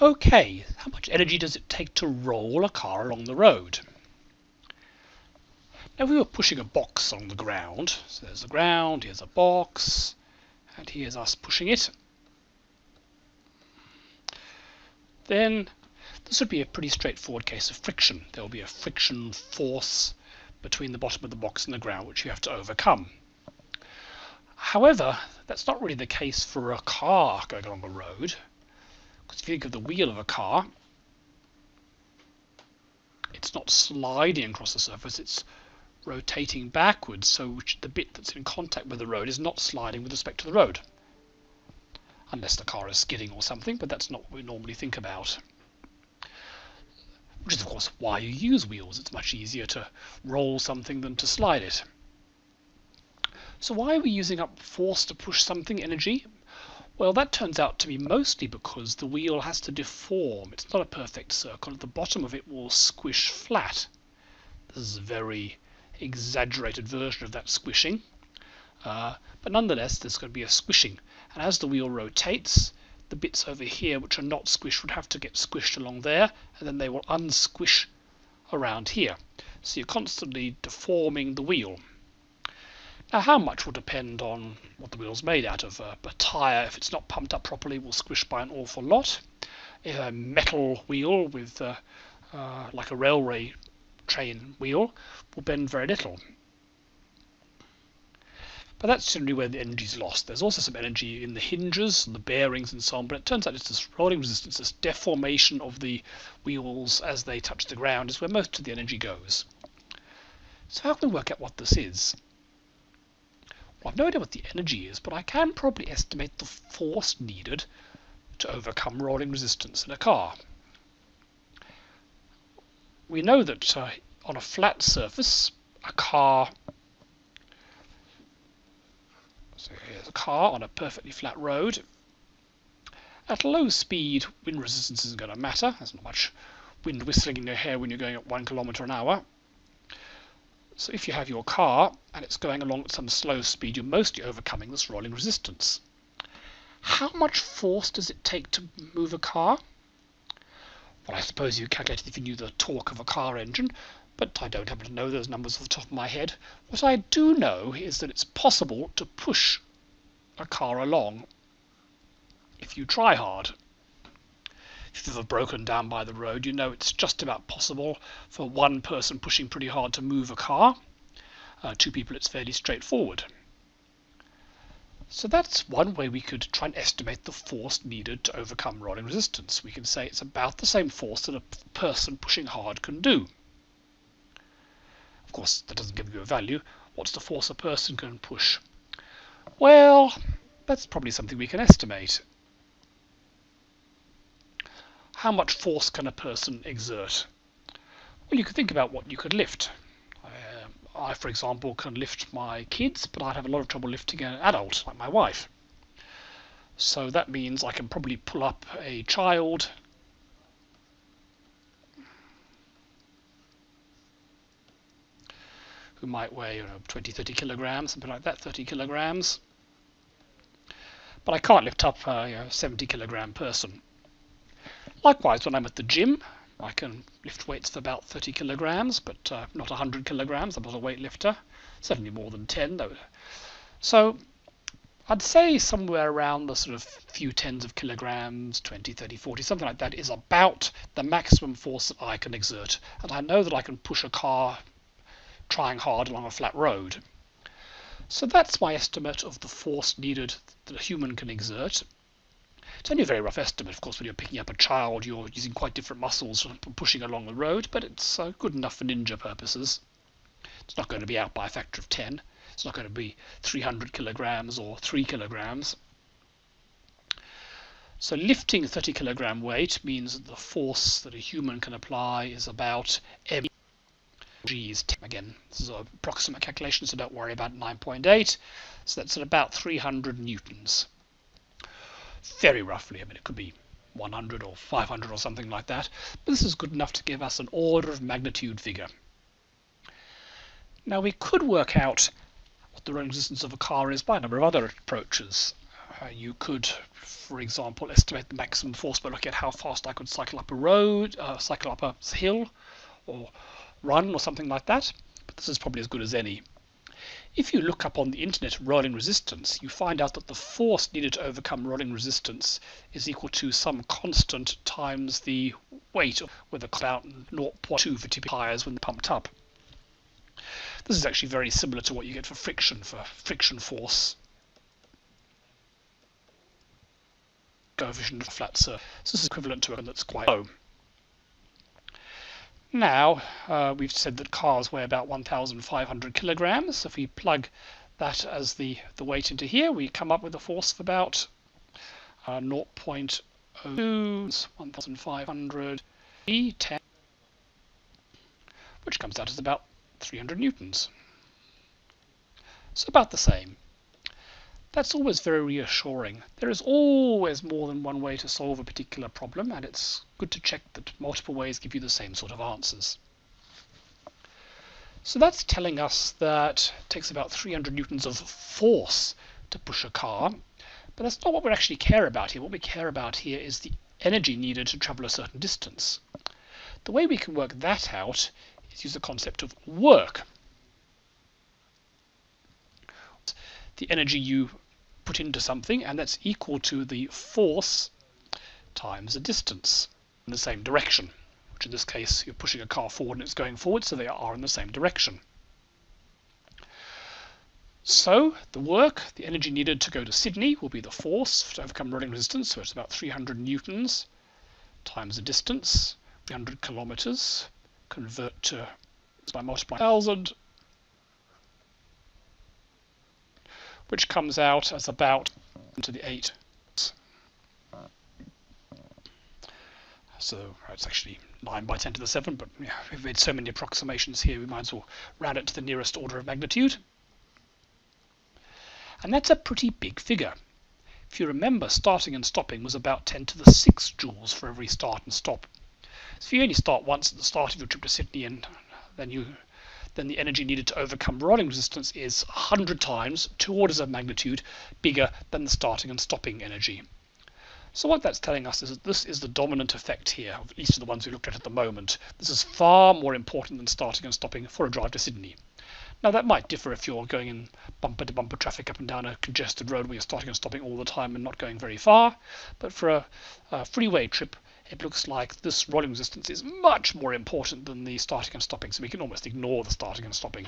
Okay, how much energy does it take to roll a car along the road? Now, if we were pushing a box on the ground, so there's the ground, here's a box, and here's us pushing it, then this would be a pretty straightforward case of friction. There will be a friction force between the bottom of the box and the ground, which you have to overcome. However, that's not really the case for a car going along a road, because if you think of the wheel of a car, it's not sliding across the surface, it's rotating backwards, so the bit that's in contact with the road is not sliding with respect to the road. Unless the car is skidding or something, but that's not what we normally think about. Which is, of course, why you use wheels. It's much easier to roll something than to slide it. So why are we using up force to push something, energy? Well, that turns out to be mostly because the wheel has to deform. It's not a perfect circle. At the bottom of it will squish flat. This is a very exaggerated version of that squishing. But nonetheless, there's going to be a squishing. And as the wheel rotates, the bits over here which are not squished would have to get squished along there, and then they will unsquish around here. So you're constantly deforming the wheel. Now, how much will depend on what the wheel's made out of. A tyre, if it's not pumped up properly, will squish by an awful lot. If a metal wheel with like a railway train wheel will bend very little. But that's generally where the energy is lost. There's also some energy in the hinges and the bearings and so on, but it turns out it's this rolling resistance, this deformation of the wheels as they touch the ground is where most of the energy goes. So how can we work out what this is? Well, I've no idea what the energy is, but I can probably estimate the force needed to overcome rolling resistance in a car. We know that on a flat surface, a car, so here's a car on a perfectly flat road. At low speed, wind resistance isn't going to matter. There's not much wind whistling in your hair when you're going at 1 kilometre an hour. So if you have your car and it's going along at some slow speed, you're mostly overcoming this rolling resistance. How much force does it take to move a car? Well, I suppose you calculate it if you knew the torque of a car engine, but I don't happen to know those numbers off the top of my head. What I do know is that it's possible to push a car along if you try hard. If you've ever broken down by the road, you know it's just about possible for one person pushing pretty hard to move a car. Two people, it's fairly straightforward. So that's one way we could try and estimate the force needed to overcome rolling resistance. We can say it's about the same force that a person pushing hard can do. Of course, that doesn't give you a value. What's the force a person can push? Well, that's probably something we can estimate. How much force can a person exert? Well, you could think about what you could lift. I, for example, can lift my kids, but I'd have a lot of trouble lifting an adult, like my wife. So that means I can probably pull up a child who might weigh 20, 30 kilograms, something like that, 30 kilograms. But I can't lift up a 70 kilogram person. Likewise, when I'm at the gym, I can lift weights of about 30 kilograms, but not 100 kilograms. I'm not a weightlifter, certainly more than 10 though. So I'd say somewhere around the sort of few tens of kilograms, 20, 30, 40, something like that, is about the maximum force that I can exert. And I know that I can push a car trying hard along a flat road. So that's my estimate of the force needed that a human can exert. It's only a very rough estimate. Of course, when you're picking up a child, you're using quite different muscles for pushing along the road, but it's good enough for ninja purposes. It's not going to be out by a factor of 10. It's not going to be 300 kilograms or 3 kilograms. So lifting a 30 kilogram weight means that the force that a human can apply is about mg is 10. Again, this is an approximate calculation, so don't worry about 9.8. So that's at about 300 newtons. Very roughly. I mean, it could be 100 or 500 or something like that, but this is good enough to give us an order of magnitude figure. Now we could work out what the rolling resistance of a car is by a number of other approaches. You could, for example, estimate the maximum force by looking at how fast I could cycle up a road, cycle up a hill, or run, or something like that. But this is probably as good as any. If you look up on the internet rolling resistance, you find out that the force needed to overcome rolling resistance is equal to some constant times the weight, with about 0.2 for typical tires when they're pumped up. This is actually very similar to what you get for friction force coefficient of a flat surface. This is equivalent to one that's quite low. Now, we've said that cars weigh about 1,500 kilograms. So if we plug that as the weight into here, we come up with a force of about 0.02, 1,500, 10, which comes out as about 300 newtons. So about the same. That's always very reassuring. There is always more than one way to solve a particular problem, and it's good to check that multiple ways give you the same sort of answers. So that's telling us that it takes about 300 newtons of force to push a car, but that's not what we actually care about here. What we care about here is the energy needed to travel a certain distance. The way we can work that out is use the concept of work. The energy you put into something, and that's equal to the force times the distance in the same direction, which in this case you're pushing a car forward and it's going forward, so they are in the same direction. So the work, the energy needed to go to Sydney, will be the force to overcome rolling resistance, so it's about 300 newtons times the distance, 300 kilometers, convert to by multiplying 1,000, which comes out as about 10 to the 8. So it's actually 9 by 10 to the 7, but yeah, we've made so many approximations here, we might as well round it to the nearest order of magnitude. And that's a pretty big figure. If you remember, starting and stopping was about 10 to the 6 joules for every start and stop. So if you only start once at the start of your trip to Sydney, and then the energy needed to overcome rolling resistance is 100 times, 2 orders of magnitude, bigger than the starting and stopping energy. So what that's telling us is that this is the dominant effect here, at least of the ones we looked at the moment. This is far more important than starting and stopping for a drive to Sydney. Now that might differ if you're going in bumper-to-bumper traffic up and down a congested road where you're starting and stopping all the time and not going very far, but for a freeway trip, it looks like this rolling resistance is much more important than the starting and stopping, so we can almost ignore the starting and stopping.